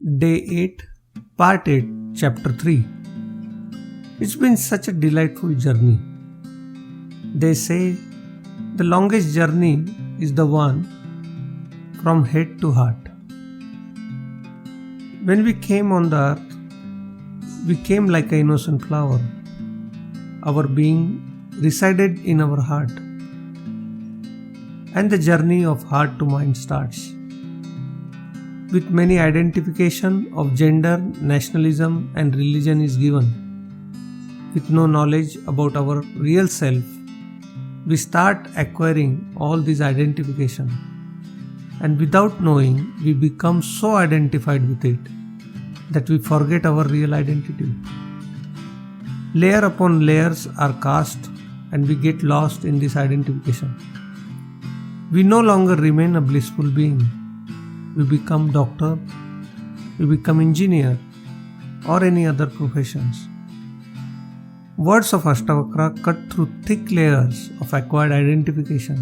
Day 8, Part 8, Chapter 3. It's been such a delightful journey. They say the longest journey is the one from head to heart. When we came on the earth, we came like an innocent flower. Our being resided in our heart. And the journey of heart to mind starts. With many identification of gender, nationalism and religion is given. With no knowledge about our real self, we start acquiring all these identification. And without knowing, we become so identified with it that we forget our real identity. Layer upon layers are cast and we get lost in this identification. We no longer remain a blissful being. We become doctor, we become engineer or any other professions. Words of Ashtavakra cut through thick layers of acquired identification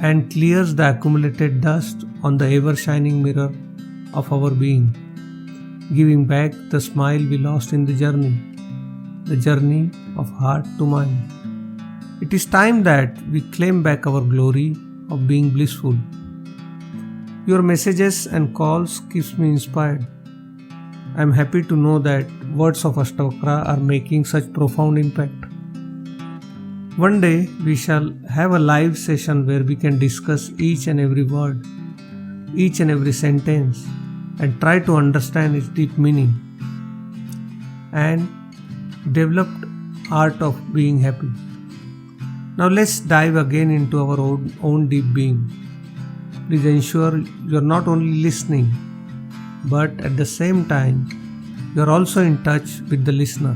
and clears the accumulated dust on the ever-shining mirror of our being, giving back the smile we lost in the journey of heart to mind. It is time that we claim back our glory of being blissful. Your messages and calls keeps me inspired. I am happy to know that words of Ashtavakra are making such profound impact. One day we shall have a live session where we can discuss each and every word, each and every sentence and try to understand its deep meaning and developed art of being happy. Now let's dive again into our own deep being. Please ensure you are not only listening, but at the same time, you are also in touch with the listener.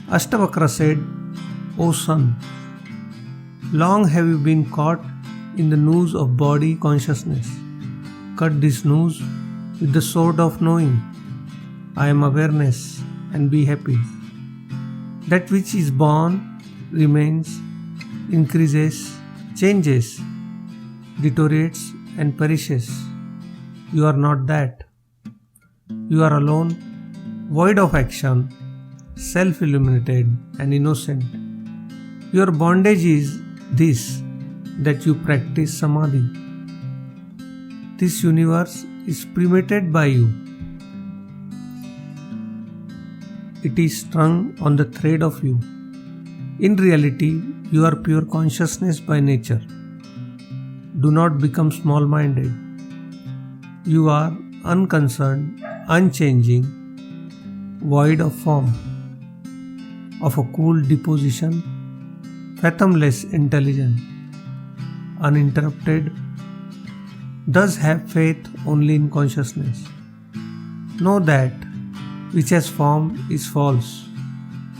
Ashtavakra said, O son, long have you been caught in the noose of body consciousness. Cut this noose with the sword of knowing. I am awareness and be happy. That which is born remains, increases, changes, deteriorates and perishes. You are not that. You are alone, void of action, self-illuminated and innocent. Your bondage is this, that you practice samadhi. This universe is premeditated by you. It is strung on the thread of you. In reality, you are pure consciousness by nature. Do not become small-minded. You are unconcerned, unchanging, void of form, of a cool deposition, fathomless intelligence, uninterrupted. Thus have faith only in consciousness. Know that which has form is false,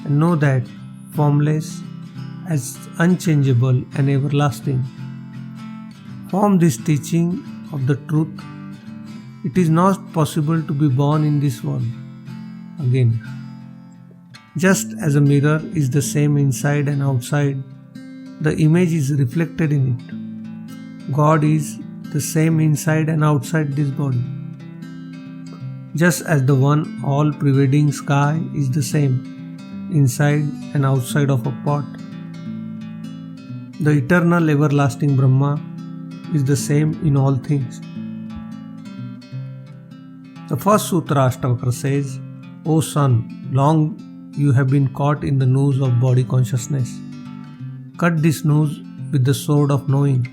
and know that formless as unchangeable and everlasting. From this teaching of the truth, it is not possible to be born in this world again. Just as a mirror is the same inside and outside, the image is reflected in it. God is the same inside and outside this body. Just as the one all-pervading sky is the same inside and outside of a pot. The eternal everlasting Brahma is the same in all things. The first sutra Ashtavakra says, O son, long you have been caught in the noose of body consciousness. Cut this noose with the sword of knowing.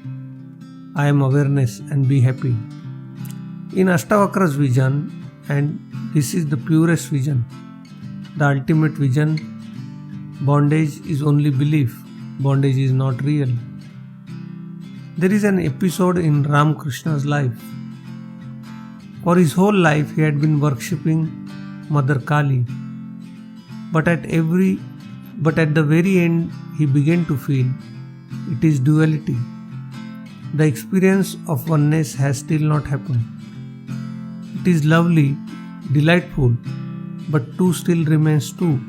I am awareness and be happy. In Ashtavakra's vision, and this is the purest vision, the ultimate vision, bondage is only belief, bondage is not real. There is an episode in Ramakrishna's life. For his whole life he had been worshipping Mother Kali. But at the very end he began to feel it is duality. The experience of oneness has still not happened. It is lovely, delightful, but two still remains two.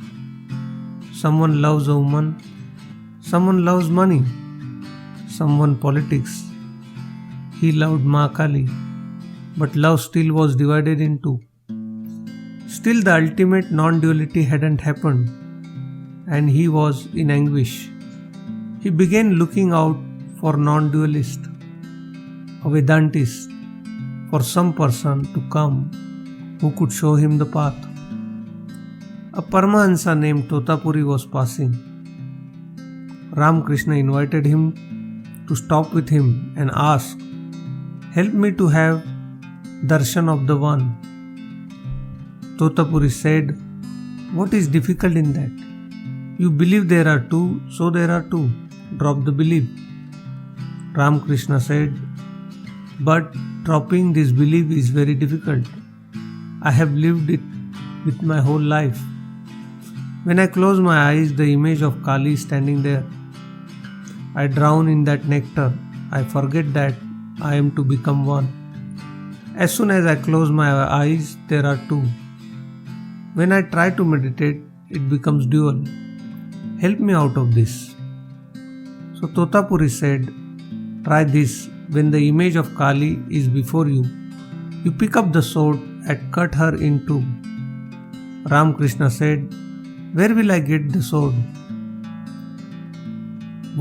Someone loves a woman, someone loves money, someone politics. He loved Ma Kali. but love still was divided in two. Still the ultimate non-duality hadn't happened, and he was in anguish. He began looking out for non-dualist, a Vedantist, for some person to come who could show him the path. A Paramahansa named Totapuri was passing. Ramakrishna invited him to stop with him and ask, "Help me to have darshan of the one." Totapuri said, "What is difficult in that? You believe there are two, so there are two. Drop the belief." Ramakrishna said, "But dropping this belief is very difficult. I have lived it with my whole life. When I close my eyes, the image of Kali is standing there. I drown in that nectar. I forget that I am to become one. As soon as I close my eyes, there are two. When I try to meditate, it becomes dual. Help me out of this." So Totapuri said, "Try this. When the image of Kali is before you, you pick up the sword and cut her in two." Ramakrishna said, "Where will I get the sword?"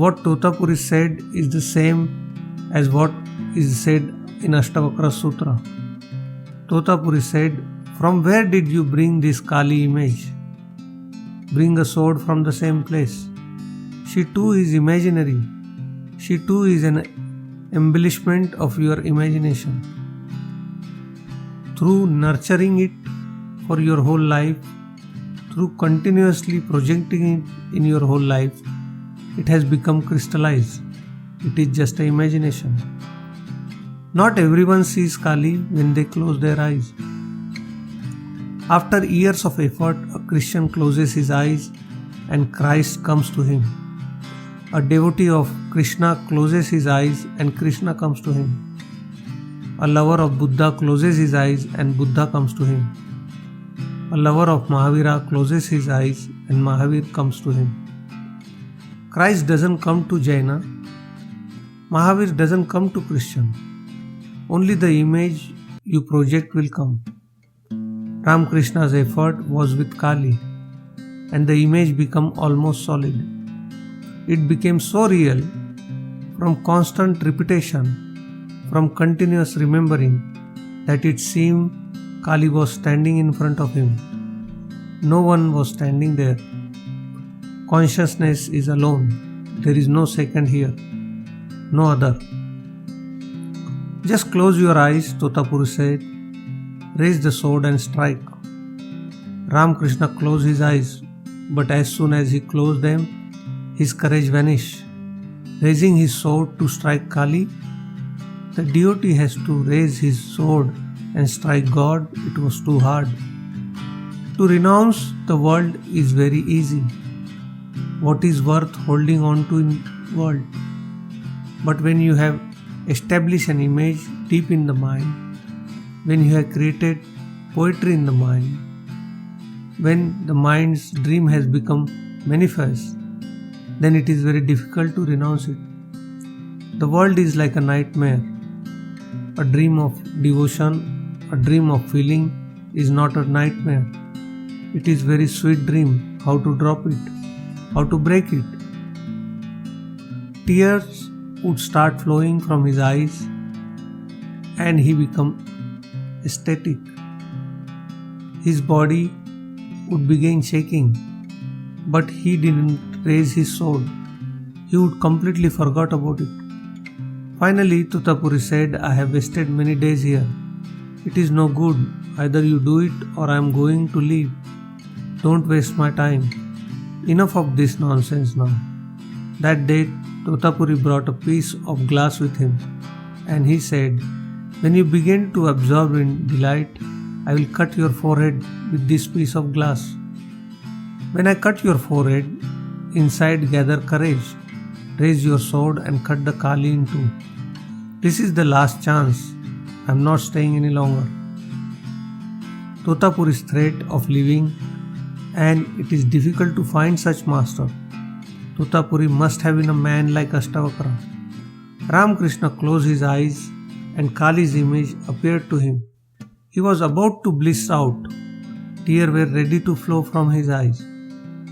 What Totapuri said is the same as what is said in Ashtavakra Sutra. Totapuri said, "From where did you bring this Kali image? Bring a sword from the same place. She too is imaginary. She too is an embellishment of your imagination. Through nurturing it for your whole life, through continuously projecting it in your whole life, it has become crystallized. It is just an imagination." Not everyone sees Kali when they close their eyes. After years of effort, a Christian closes his eyes and Christ comes to him. A devotee of Krishna closes his eyes and Krishna comes to him. A lover of Buddha closes his eyes and Buddha comes to him. A lover of Mahavira closes his eyes and Mahavir comes to him. Christ doesn't come to Jaina. Mahavir doesn't come to Christian. Only the image you project will come. Ramakrishna's effort was with Kali, and the image became almost solid. It became so real from constant repetition, from continuous remembering, that it seemed Kali was standing in front of him. No one was standing there. Consciousness is alone. There is no second here, no other. "Just close your eyes," Totapuri said. "Raise the sword and strike." Ramakrishna closed his eyes, but as soon as he closed them, his courage vanished. Raising his sword to strike Kali, the devotee has to raise his sword and strike God. It was too hard. To renounce the world is very easy. What is worth holding on to in the world? But when you have established an image deep in the mind, when you have created poetry in the mind, when the mind's dream has become manifest, then it is very difficult to renounce it. The world is like a nightmare. A dream of devotion, a dream of feeling is not a nightmare. It is very sweet dream. How to drop it? How to break it? Tears would start flowing from his eyes and he become ecstatic. His body would begin shaking, but he didn't raise his sword. He would completely forgot about it. Finally, Totapuri said, "I have wasted many days here. It is no good. Either you do it or I am going to leave. Don't waste my time. Enough of this nonsense now." That day, Totapuri brought a piece of glass with him, and he said, "When you begin to absorb in delight, I will cut your forehead with this piece of glass. When I cut your forehead, inside gather courage. Raise your sword and cut the Kali in two. This is the last chance. I am not staying any longer." Totapuri's threat of leaving, and it is difficult to find such master. Totapuri must have been a man like Ashtavakra. Ramakrishna closed his eyes and Kali's image appeared to him. He was about to bliss out. Tears were ready to flow from his eyes.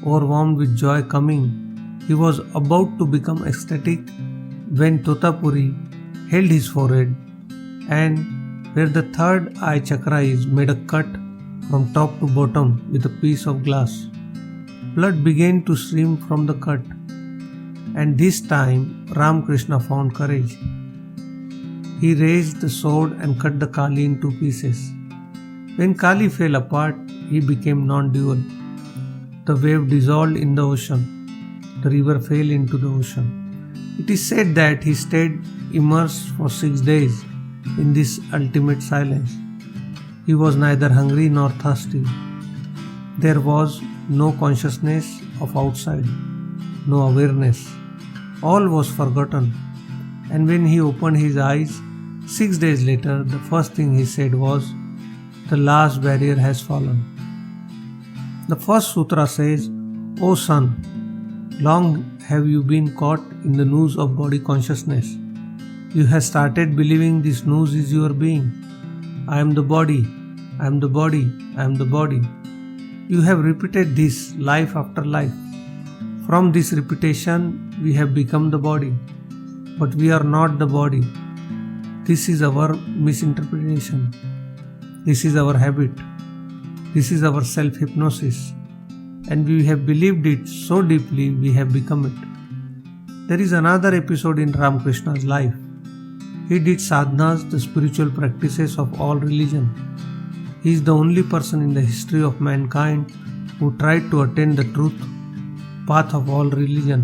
Overwhelmed with joy coming, he was about to become ecstatic when Totapuri held his forehead and where the third eye chakra is made a cut from top to bottom with a piece of glass. Blood began to stream from the cut, and this time Ramakrishna found courage. He raised the sword and cut the Kali in two pieces. When Kali fell apart, he became non-dual. The wave dissolved in the ocean. The river fell into the ocean. It is said that he stayed immersed for 6 days in this ultimate silence. He was neither hungry nor thirsty. There was no consciousness of outside, no awareness. All was forgotten. And when he opened his eyes 6 days later, the first thing he said was, "The last barrier has fallen." The first sutra says, "O son, long have you been caught in the noose of body consciousness. You have started believing this noose is your being. I am the body, I am the body, I am the body." You have repeated this life after life. From this repetition, we have become the body. But we are not the body. This is our misinterpretation. This is our habit. This is our self-hypnosis. And we have believed it so deeply we have become it. There is another episode in Ramakrishna's life. He did sadhanas, the spiritual practices of all religion. He is the only person in the history of mankind who tried to attain the truth path of all religion.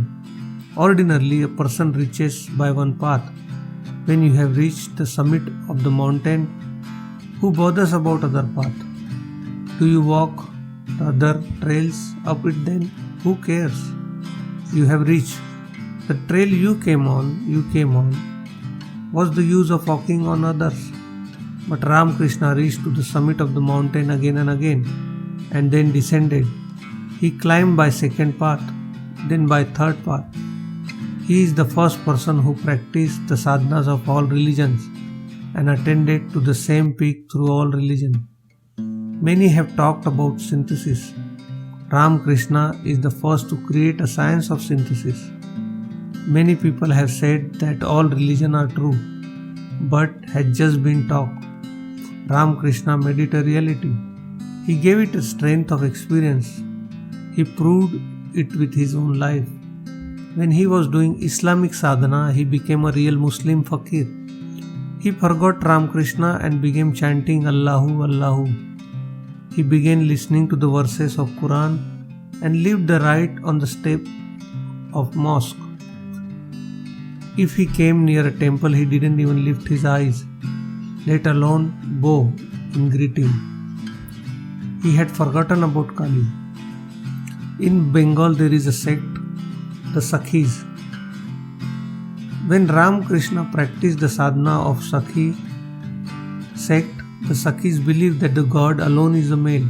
Ordinarily, a person reaches by one path. When you have reached the summit of the mountain, who bothers about other path? Do you walk the other trails up it then? Who cares? You have reached. The trail you came on. What's the use of walking on others? But Ramakrishna reached to the summit of the mountain again and again, and then descended. He climbed by second path, then by third path. He is the first person who practiced the sadhanas of all religions and attended to the same peak through all religion. Many have talked about synthesis. Ramakrishna is the first to create a science of synthesis. Many people have said that all religions are true, but had just been talk. Ramakrishna made it a reality. He gave it a strength of experience. He proved it with his own life. When he was doing Islamic sadhana, he became a real Muslim fakir. He forgot Ramakrishna and began chanting Allahu, Allahu. He began listening to the verses of Quran and lived the rite on the step of mosque. If he came near a temple, he didn't even lift his eyes, let alone bow in greeting. He had forgotten about Kali. In Bengal, there is a sect, the Sakhis. When Ramakrishna practiced the sadhana of Sakhi sect, the Sakhis believe that the God alone is a male,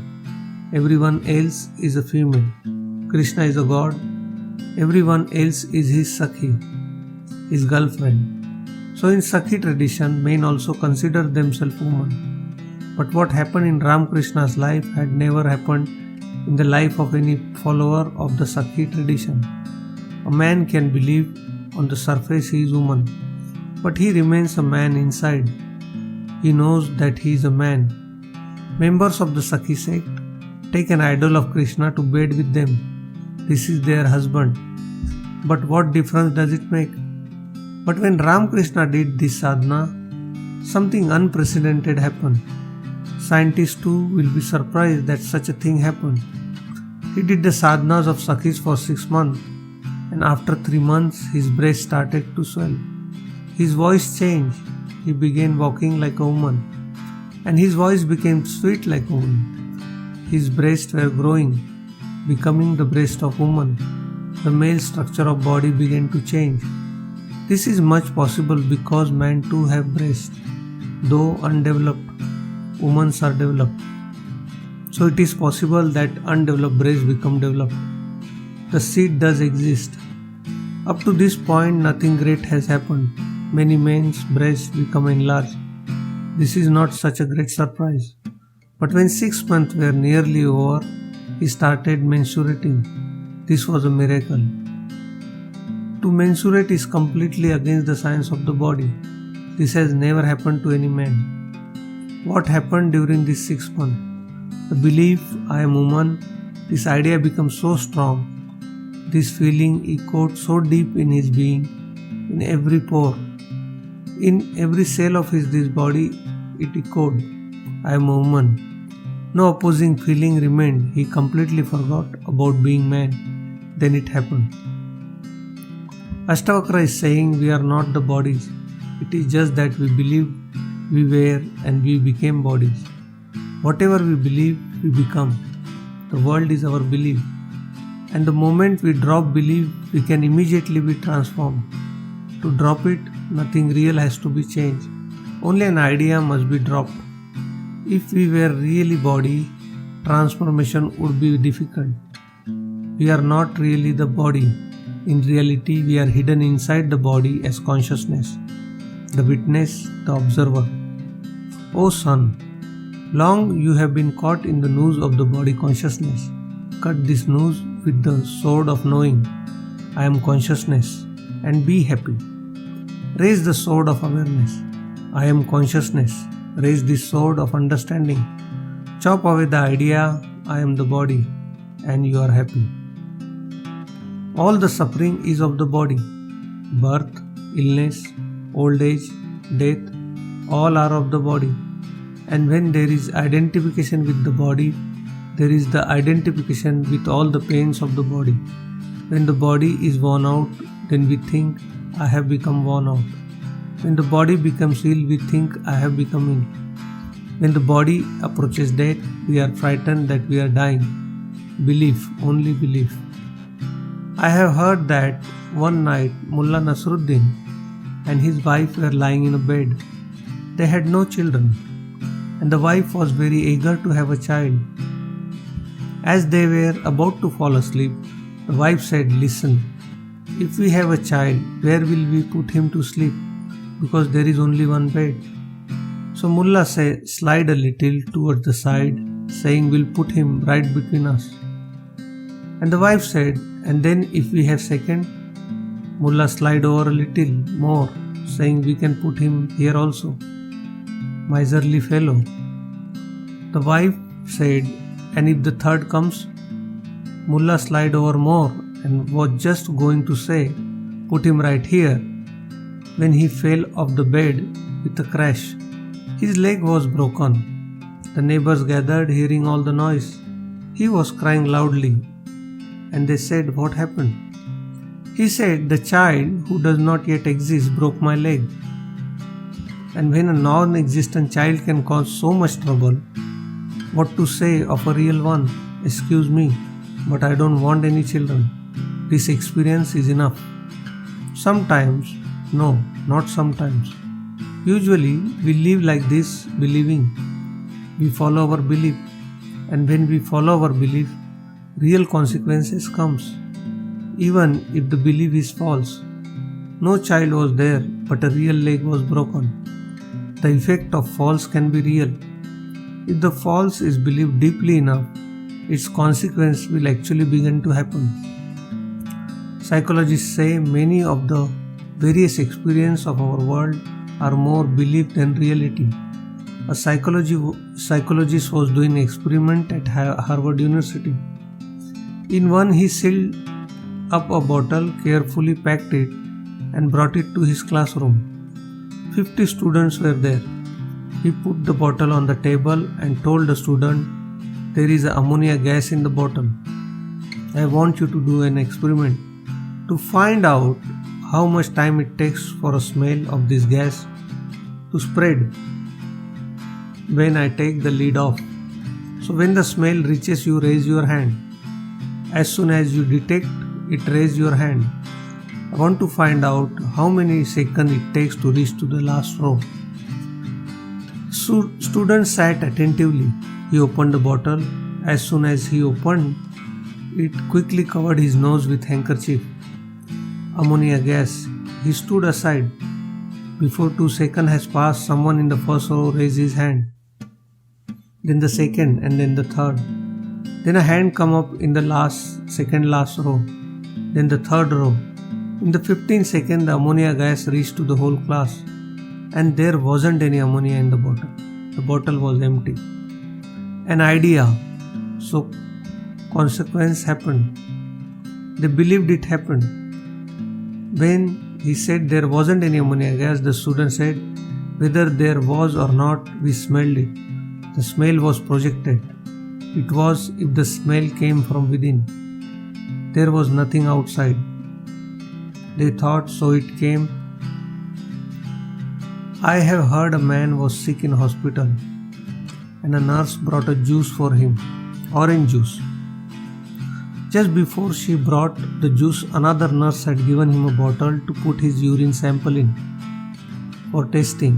everyone else is a female. Krishna is a God, everyone else is his Sakhi, his girlfriend. So in Sakhi tradition, men also consider themselves women. But what happened in Ramakrishna's life had never happened in the life of any follower of the Sakhi tradition. A man can believe on the surface he is woman, but he remains a man inside. He knows that he is a man. Members of the Sakhi sect take an idol of Krishna to bed with them. This is their husband. But what difference does it make? But when Ramakrishna did this sadhana, something unprecedented happened. Scientists too will be surprised that such a thing happened. He did the sadhanas of Sakhis for 6 months, and after 3 months his breast started to swell. His voice changed. He began walking like a woman, and his voice became sweet like a woman. His breasts were growing, becoming the breast of woman. The male structure of body began to change. This is much possible because men too have breasts, though undeveloped. Women are developed. So it is possible that undeveloped breasts become developed. The seed does exist. Up to this point, nothing great has happened. many men's breasts become enlarged. This is not such a great surprise. But when 6 months were nearly over, he started mensurating. This was a miracle. To mensurate is completely against the science of the body. This has never happened to any man. What happened during these 6 months? The belief, I am woman, this idea becomes so strong. This feeling echoed so deep in his being, in every pore. In every cell of this body, it echoed, I am a woman. No opposing feeling remained. He completely forgot about being man. Then it happened. Ashtavakra is saying we are not the bodies. It is just that we believe we were and we became bodies. Whatever we believe, we become. The world is our belief. And the moment we drop belief, we can immediately be transformed. To drop it, nothing real has to be changed. Only an idea must be dropped. If we were really body, transformation would be difficult. We are not really the body. In reality, we are hidden inside the body as consciousness, the witness, the observer. O son, long you have been caught in the noose of the body consciousness. Cut this noose with the sword of knowing. I am consciousness, and be happy. Raise the sword of awareness. I am consciousness. Raise this sword of understanding. Chop away the idea, I am the body, and you are happy. All the suffering is of the body. Birth, illness, old age, death, all are of the body. And when there is identification with the body, there is the identification with all the pains of the body. When the body is worn out, then we think, I have become worn out. When the body becomes ill, we think, I have become ill. When the body approaches death, we are frightened that we are dying. Belief, only belief. I have heard that one night Mullah Nasruddin and his wife were lying in a bed. They had no children, and the wife was very eager to have a child. As they were about to fall asleep, the wife said, listen, if we have a child, where will we put him to sleep? Because there is only one bed. So Mullah said, slide a little towards the side, saying, we'll put him right between us. And the wife said, and then if we have second, Mullah slide over a little more, saying we can put him here also. Miserly fellow. The wife said, and if the third comes, Mullah slide over more and was just going to say, put him right here, when he fell off the bed with a crash. His leg was broken. The neighbors gathered, hearing all the noise. He was crying loudly, and they said, what happened? He said, the child who does not yet exist broke my leg. And when a non-existent child can cause so much trouble, what to say of a real one? Excuse me, but I don't want any children. This experience is enough. Sometimes, no, not sometimes. Usually, we live like this, believing. We follow our belief, and when we follow our belief, real consequences comes, even if the belief is false. No child was there, but a real leg was broken. The effect of false can be real. If the false is believed deeply enough, its consequence will actually begin to happen. Psychologists say many of the various experiences of our world are more belief than reality. A psychologist was doing an experiment at Harvard University. In one, he sealed up a bottle, carefully packed it, and brought it to his classroom. 50 students were there. He put the bottle on the table and told the student, there is ammonia gas in the bottle. I want you to do an experiment to find out how much time it takes for a smell of this gas to spread when I take the lid off. So when the smell reaches you, raise your hand. As soon as you detect it, raise your hand. I want to find out how many seconds it takes to reach to the last row. Student sat attentively. He opened the bottle. As soon as he opened, it quickly covered his nose with handkerchief. Ammonia gas. He stood aside. Before 2 seconds has passed, someone in the first row raised his hand. Then the second and then the third. Then a hand come up in the second last row. Then the third row. In the 15th second, the ammonia gas reached to the whole class. And there wasn't any ammonia in the bottle. The bottle was empty. An idea. So consequence happened. They believed it happened. When he said there wasn't any ammonia gas, the student said, whether there was or not, we smelled it. The smell was projected. It was if the smell came from within. There was nothing outside. They thought, so it came. I have heard a man was sick in hospital and a nurse brought a juice for him, orange juice. Just before she brought the juice, another nurse had given him a bottle to put his urine sample in for testing.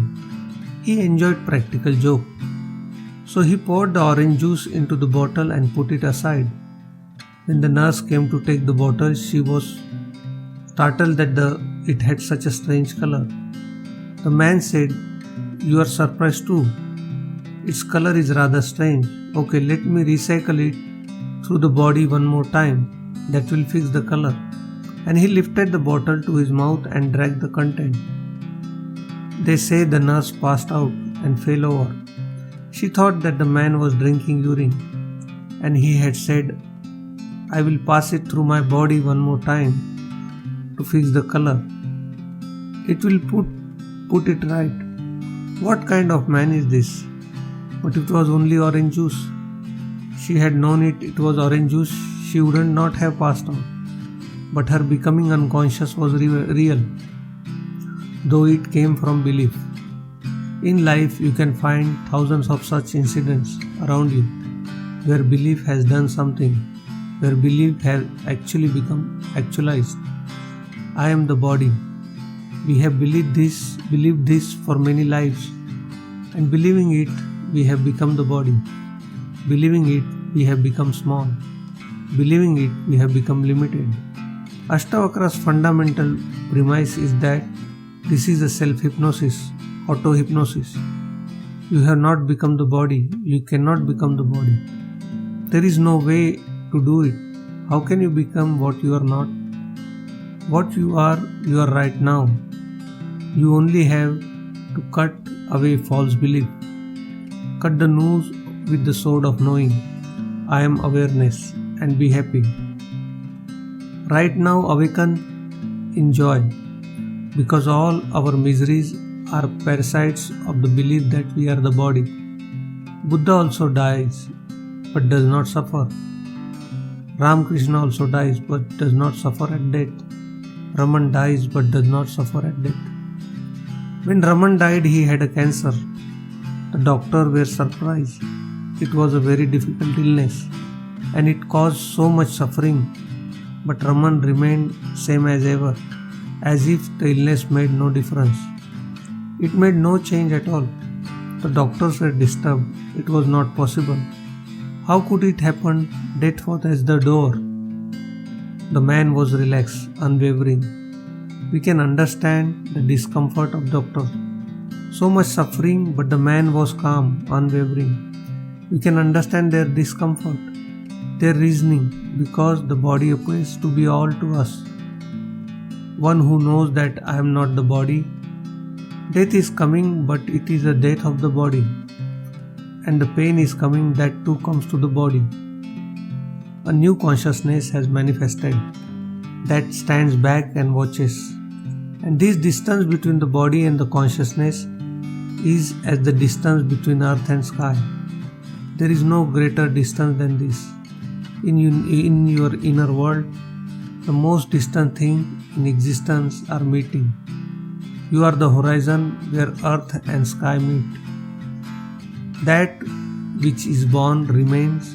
He enjoyed practical joke. So he poured the orange juice into the bottle and put it aside. When the nurse came to take the bottle, she was startled that it had such a strange color. The man said, "You are surprised too. Its color is rather strange. Okay, let me recycle it through the body one more time. That will fix the color." And he lifted the bottle to his mouth and drank the content. They say the nurse passed out and fell over. She thought that the man was drinking urine, and he had said, "I will pass it through my body one more time to fix the color. It will put it right." What kind of man is this? But it was only orange juice. She had known it was orange juice, she wouldn't not have passed out. But her becoming unconscious was real, though it came from belief. In life, you can find thousands of such incidents around you where belief has done something, where belief has actually become actualized. I am the body. We have believed this for many lives, and believing it, we have become the body. Believing it, we have become small. Believing it, we have become limited. Ashtavakra's fundamental premise is that this is a self-hypnosis, auto-hypnosis. You have not become the body. You cannot become the body. There is no way to do it. How can you become what you are not? What you are right now. You only have to cut away false belief. Cut the noose with the sword of knowing. I am awareness, and be happy. Right now, awaken in joy, because all our miseries are parasites of the belief that we are the body. Buddha also dies, but does not suffer. Ramakrishna also dies, but does not suffer at death. Raman dies, but does not suffer at death. When Raman died, he had a cancer. The doctors were surprised. It was a very difficult illness, and it caused so much suffering. But Raman remained same as ever, as if the illness made no difference. It made no change at all. The doctors were disturbed. It was not possible. How could it happen? Death was at the door. The man was relaxed, unwavering. We can understand the discomfort of doctors. So much suffering, but the man was calm, unwavering. We can understand their discomfort, their reasoning, because the body appears to be all to us. One who knows that I am not the body. Death is coming, but it is the death of the body. And the pain is coming, that too comes to the body. A new consciousness has manifested that stands back and watches. And this distance between the body and the consciousness is as the distance between earth and sky. There is no greater distance than this. In your inner world, the most distant thing in existence are meeting. You are the horizon where earth and sky meet. That which is born remains,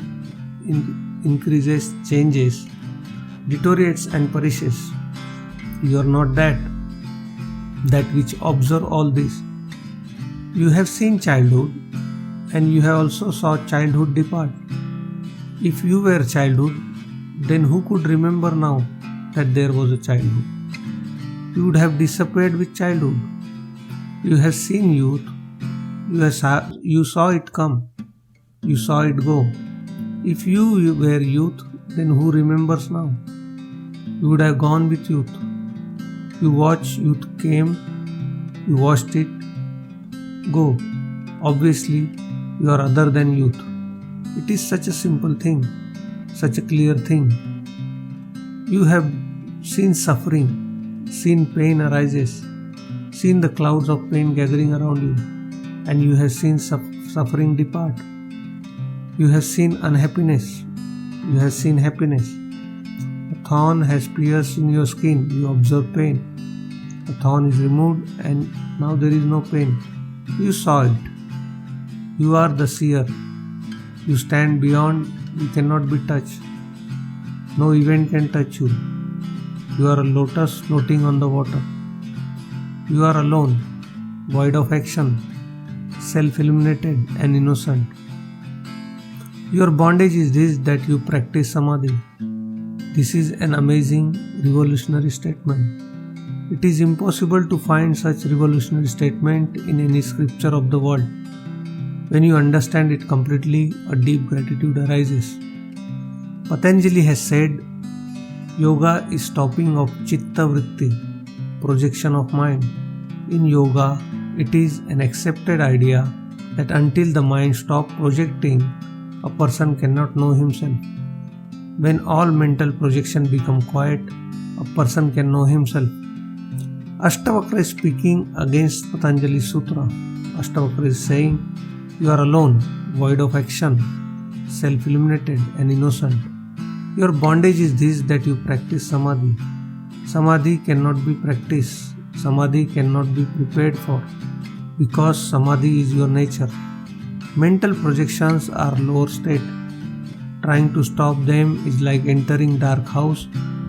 increases, changes, deteriorates and perishes. You are not that which observe all this. You have seen childhood, and you have also saw childhood depart. If you were childhood, then who could remember now that there was a childhood? You would have disappeared with childhood. You have seen youth. You saw it come. You saw it go. If you were youth, then who remembers now? You would have gone with youth. You watched youth came. You watched it go. Obviously, you are other than youth. It is such a simple thing, such a clear thing. You have seen suffering, seen pain arises, seen the clouds of pain gathering around you, and you have seen suffering depart. You have seen unhappiness, you have seen happiness. A thorn has pierced in your skin, you observe pain. The thorn is removed and now there is no pain. You saw it. You are the seer. You stand beyond, you cannot be touched. No event can touch you. You are a lotus floating on the water. You are alone, void of action, self-illuminated and innocent. Your bondage is this, that you practice samadhi. This is an amazing, revolutionary statement. It is impossible to find such revolutionary statement in any scripture of the world. When you understand it completely, a deep gratitude arises. Patanjali has said, yoga is stopping of chitta vritti, projection of mind. In yoga, it is an accepted idea that until the mind stops projecting, a person cannot know himself. When all mental projection become quiet, a person can know himself. Ashtavakra is speaking against Patanjali's sutra. Ashtavakra is saying, you are alone, void of action, self-illuminated and innocent. Your bondage is this, that you practice samadhi. Samadhi cannot be practiced. Samadhi cannot be prepared for, because samadhi is your nature. Mental projections are lower state. Trying to stop them is like entering dark house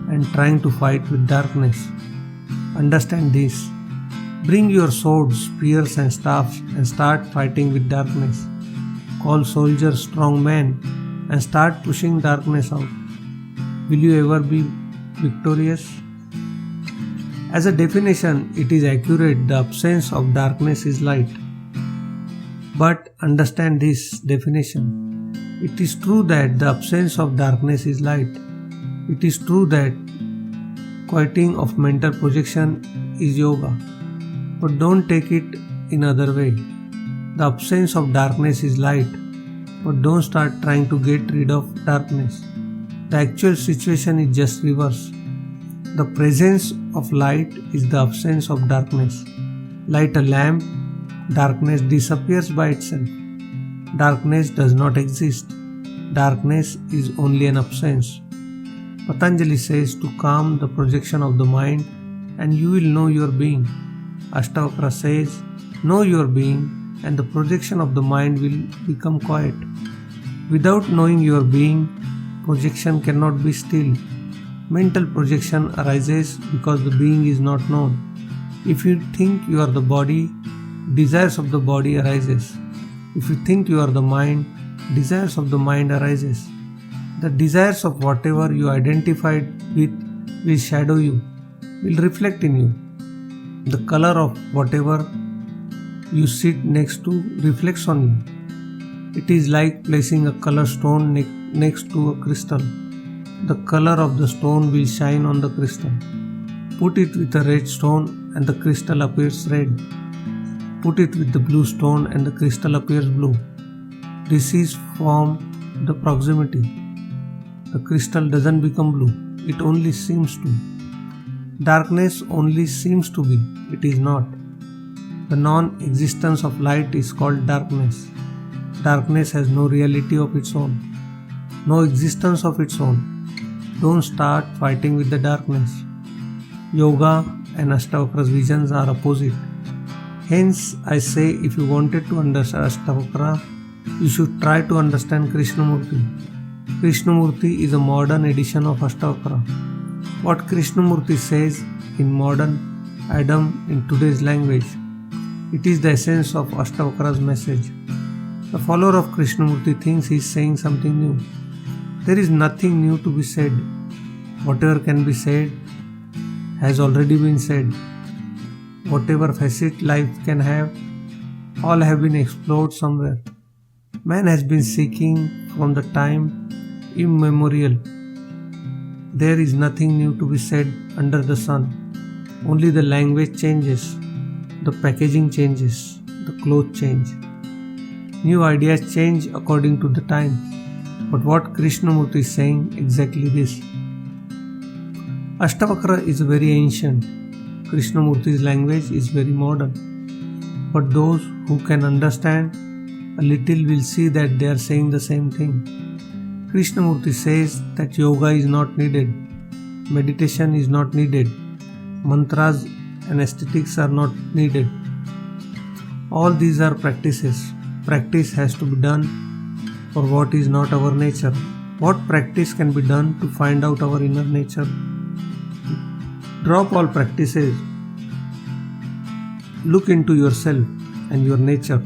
and trying to fight with darkness. Understand this. Bring your swords, spears and staffs and start fighting with darkness. Call soldiers strong men and start pushing darkness out. Will you ever be victorious? As a definition, it is accurate. The absence of darkness is light. But understand this definition. It is true that the absence of darkness is light. It is true that quieting of mental projection is yoga. But don't take it in other way. The absence of darkness is light. But don't start trying to get rid of darkness. The actual situation is just reverse. The presence of light is the absence of darkness. Light a lamp, darkness disappears by itself. Darkness does not exist. Darkness is only an absence. Patanjali says to calm the projection of the mind and you will know your being. Ashtavakra says, know your being and the projection of the mind will become quiet. Without knowing your being, projection cannot be still. Mental projection arises because the being is not known. If you think you are the body, desires of the body arises. If you think you are the mind, desires of the mind arises. The desires of whatever you identified with will shadow you, will reflect in you. The color of whatever you sit next to reflects on you. It is like placing a color stone next to a crystal. The color of the stone will shine on the crystal. Put it with a red stone and the crystal appears red. Put it with the blue stone and the crystal appears blue. This is from the proximity. The crystal doesn't become blue, it only seems to. Darkness only seems to be, it is not. The non-existence of light is called darkness. Darkness has no reality of its own, no existence of its own. Don't start fighting with the darkness. Yoga and Ashtavakra's visions are opposite. Hence, I say if you wanted to understand Ashtavakra, you should try to understand Krishnamurti. Krishnamurti is a modern edition of Ashtavakra. What Krishnamurti says in modern Adam in today's language, it is the essence of Ashtavakra's message. The follower of Krishnamurti thinks he is saying something new. There is nothing new to be said. Whatever can be said has already been said. whatever facet life can have, all have been explored somewhere. Man has been seeking from the time immemorial. There is nothing new to be said under the sun. Only the language changes, the packaging changes, the clothes change. New ideas change according to the time. But what Krishnamurti is saying exactly this. Ashtavakra is very ancient. Krishnamurti's language is very modern. But those who can understand a little will see that they are saying the same thing. Krishnamurti says that yoga is not needed, meditation is not needed, mantras and aesthetics are not needed. All these are practices. Practice has to be done for what is not our nature. What practice can be done to find out our inner nature? Drop all practices. Look into yourself and your nature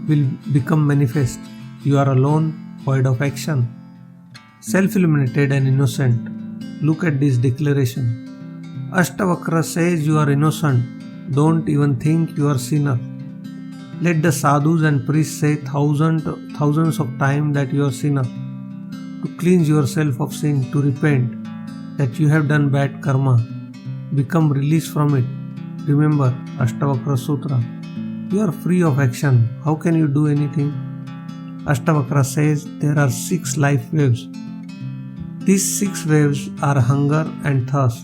will become manifest. You are alone, void of action, self-illuminated and innocent. Look at this declaration. Ashtavakra says you are innocent. Don't even think you are sinner. Let the sadhus and priests say thousands of times that you are sinner. To cleanse yourself of sin, to repent that you have done bad karma. Become released from it. Remember Ashtavakra Sutra. You are free of action. How can you do anything? Ashtavakra says there are 6 life waves. These 6 waves are hunger and thirst,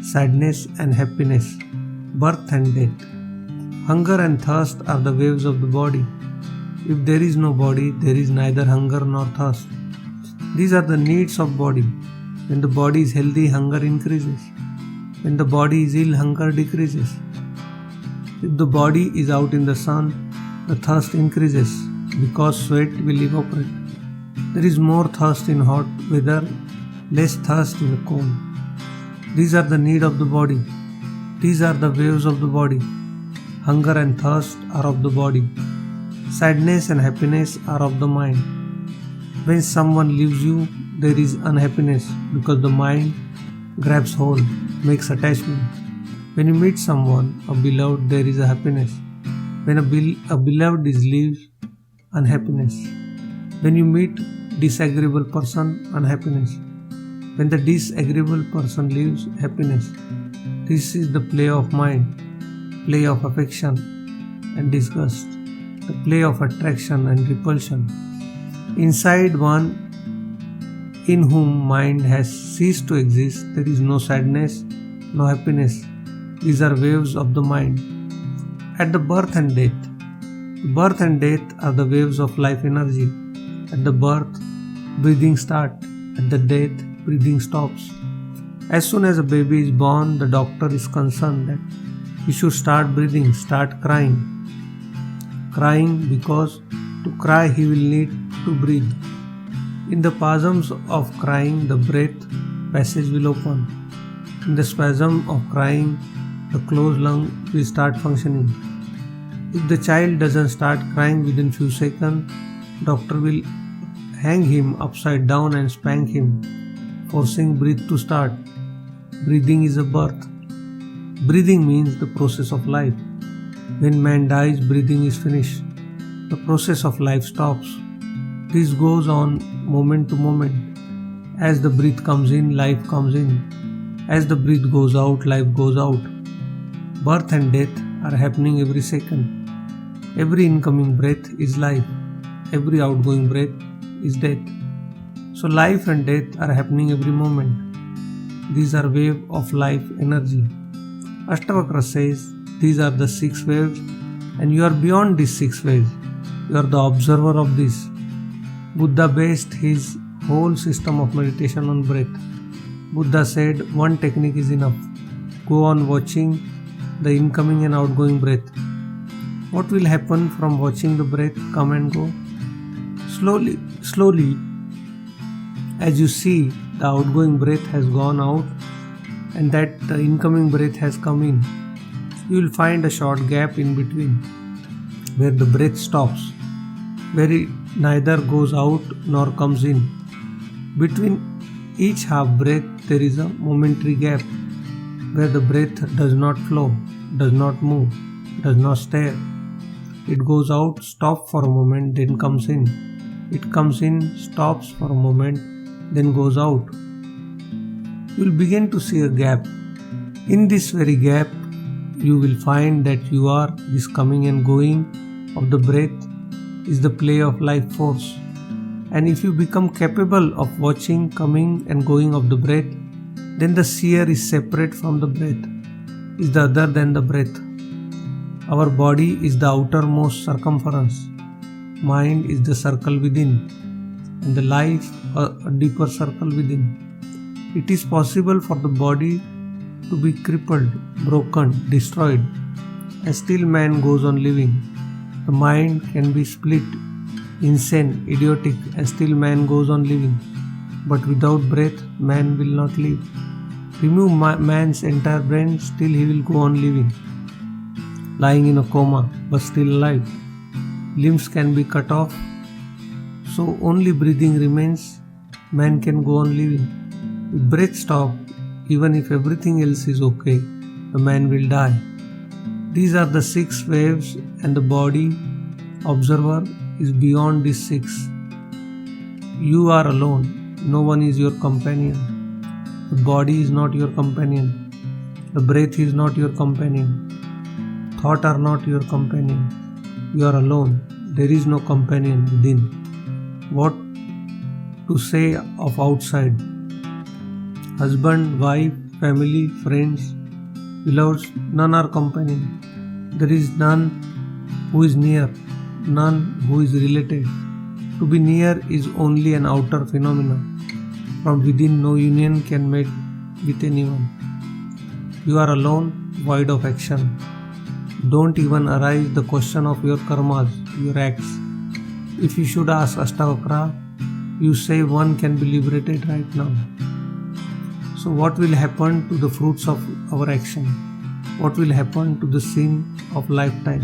sadness and happiness, birth and death. Hunger and thirst are the waves of the body. If there is no body, there is neither hunger nor thirst. These are the needs of body. When the body is healthy, hunger increases. When the body is ill, hunger decreases. If the body is out in the sun, the thirst increases because sweat will evaporate. There is more thirst in hot weather, less thirst in the cold. These are the need of the body. These are the waves of the body. Hunger and thirst are of the body. Sadness and happiness are of the mind. When someone leaves you, there is unhappiness because the mind grabs hold, makes attachment. When you meet someone, a beloved, there is a happiness. When a beloved is leaves, unhappiness. When you meet disagreeable person, unhappiness. When the disagreeable person leaves, happiness. This is the play of mind, play of affection and disgust, the play of attraction and repulsion. Inside one in whom mind has ceased to exist, there is no sadness, no happiness. These are waves of the mind. At the birth and death are the waves of life energy. At the birth, breathing starts. At the death, breathing stops. As soon as a baby is born, the doctor is concerned that he should start breathing, start crying. Crying because to cry he will need to breathe. In the spasms of crying, the breath passage will open. In the spasm of crying, the closed lung will start functioning. If the child doesn't start crying within few seconds, doctor will hang him upside down and spank him, forcing breath to start. Breathing is a birth. Breathing means the process of life. When man dies, breathing is finished. The process of life stops. This goes on moment to moment. As the breath comes in, life comes in. As the breath goes out, life goes out. Birth and death are happening every second. Every incoming breath is life. Every outgoing breath is death. So life and death are happening every moment. These are waves of life energy. Ashtavakra says these are the 6 waves and you are beyond these 6 waves. You are the observer of this. Buddha based his whole system of meditation on breath. Buddha said one technique is enough. Go on watching the incoming and outgoing breath. What will happen from watching the breath come and go? Slowly, as you see the outgoing breath has gone out and that the incoming breath has come in, you will find a short gap in between where the breath stops, where it neither goes out nor comes in. Between each half breath there is a momentary gap. where the breath does not flow, does not move, does not stare. It goes out, stops for a moment, then comes in. It comes in, stops for a moment, then goes out. You will begin to see a gap. In this very gap, you will find that you are this coming and going of the breath is the play of life force. And if you become capable of watching coming and going of the breath, then the seer is separate from the breath, is the other than the breath. Our body is the outermost circumference. Mind is the circle within, and the life a deeper circle within. It is possible for the body to be crippled, broken, destroyed, and still man goes on living. The mind can be split, insane, idiotic, and still man goes on living. But without breath, man will not live. Remove man's entire brain, still he will go on living. Lying in a coma, but still alive. Limbs can be cut off, so only breathing remains, man can go on living. If breath stops, even if everything else is okay, the man will die. These are the 6 waves, and the body, observer, is beyond these 6. You are alone, no one is your companion. The body is not your companion. The breath is not your companion. Thought are not your companion. You are alone. There is no companion within. What to say of outside? Husband, wife, family, friends, beloveds, none are companion. There is none who is near, none who is related. To be near is only an outer phenomenon. From within, no union can made with anyone. You are alone, void of action. Don't even arise the question of your karmas, your acts. If you should ask Ashtavakra, you say one can be liberated right now. So what will happen to the fruits of our action? What will happen to the sin of lifetime?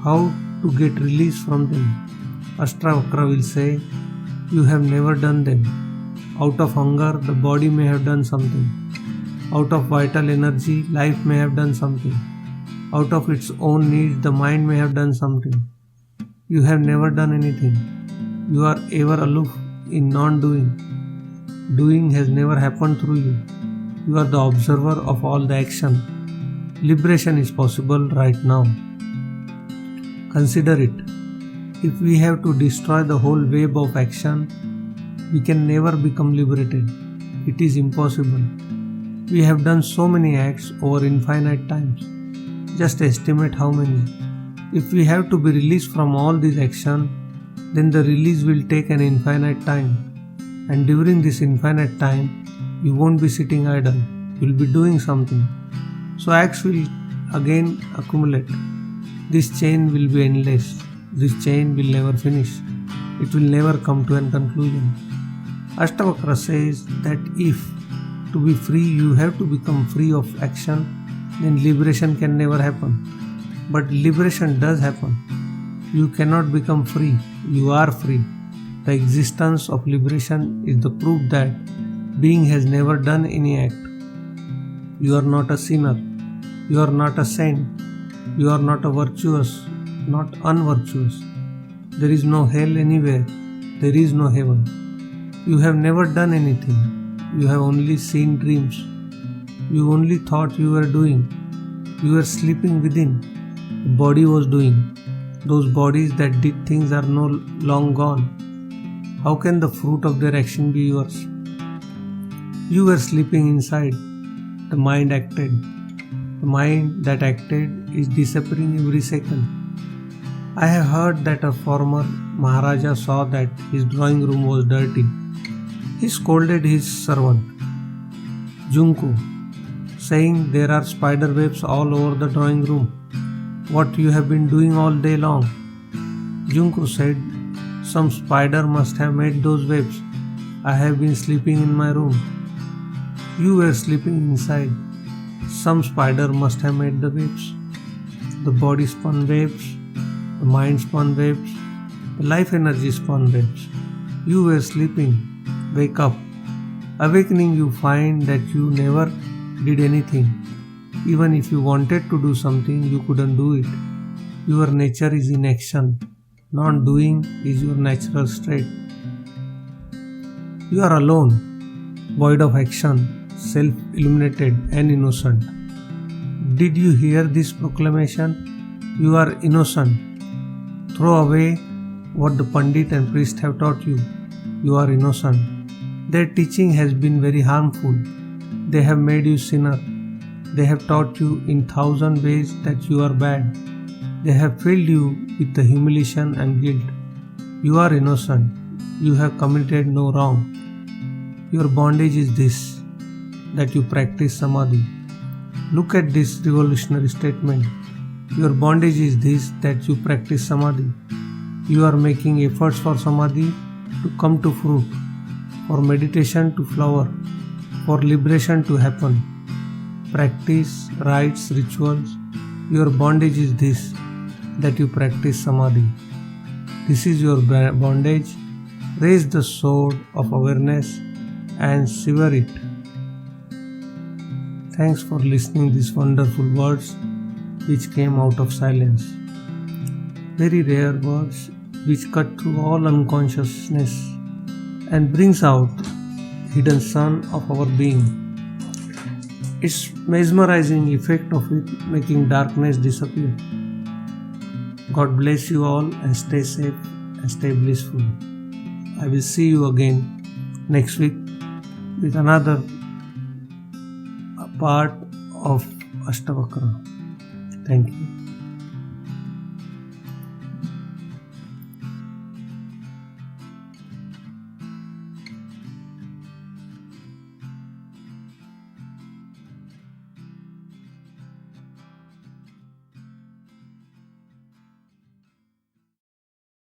How to get release from them? Ashtavakra will say, you have never done them. Out of hunger, the body may have done something. Out of vital energy, life may have done something. Out of its own needs, the mind may have done something. You have never done anything. You are ever aloof in non-doing. Doing has never happened through you. You are the observer of all the action. Liberation is possible right now. Consider it. If we have to destroy the whole web of action, we can never become liberated. It is impossible. We have done so many acts over infinite times. Just estimate how many. If we have to be released from all these actions, then the release will take an infinite time. And during this infinite time, you won't be sitting idle. You will be doing something. So acts will again accumulate. This chain will be endless. This chain will never finish. It will never come to a conclusion. Ashtavakra says that if to be free you have to become free of action, then liberation can never happen. But liberation does happen. You cannot become free. You are free. The existence of liberation is the proof that being has never done any act. You are not a sinner. You are not a saint. You are not a virtuous, not unvirtuous. There is no hell anywhere. There is no heaven. You have never done anything. You have only seen dreams. You only thought you were doing. You were sleeping within. The body was doing. Those bodies that did things are no long gone. How can the fruit of their action be yours? You were sleeping inside. The mind acted. The mind that acted is disappearing every second. I have heard that a former Maharaja saw that his drawing room was dirty. He scolded his servant, Junko, saying there are spider webs all over the drawing room. What you have been doing all day long? Junko said, some spider must have made those webs. I have been sleeping in my room. You were sleeping inside. Some spider must have made the webs. The body spun webs. The mind spun webs. The life energy spun webs. You were sleeping. Wake up. Awakening, you find that you never did anything. Even if you wanted to do something, you couldn't do it. Your nature is in action. Not doing is your natural state. You are alone, void of action, self-illuminated and innocent. Did you hear this proclamation? You are innocent. Throw away what the pandit and priest have taught you. You are innocent. Their teaching has been very harmful. They have made you sinner. They have taught you in 1,000 ways that you are bad. They have filled you with the humiliation and guilt. You are innocent. You have committed no wrong. Your bondage is this, that you practice samadhi. Look at this revolutionary statement. Your bondage is this, that you practice samadhi. You are making efforts for samadhi to come to fruit, for meditation to flower, for liberation to happen. Practice, rites, rituals. Your bondage is this, that you practice samadhi. This is your bondage. Raise the sword of awareness and sever it. Thanks for listening these wonderful words which came out of silence. Very rare words which cut through all unconsciousness and brings out hidden sun of our being. Its mesmerizing effect of it making darkness disappear. God bless you all and stay safe and stay blissful. I will see you again next week with another part of Ashtavakra. Thank you.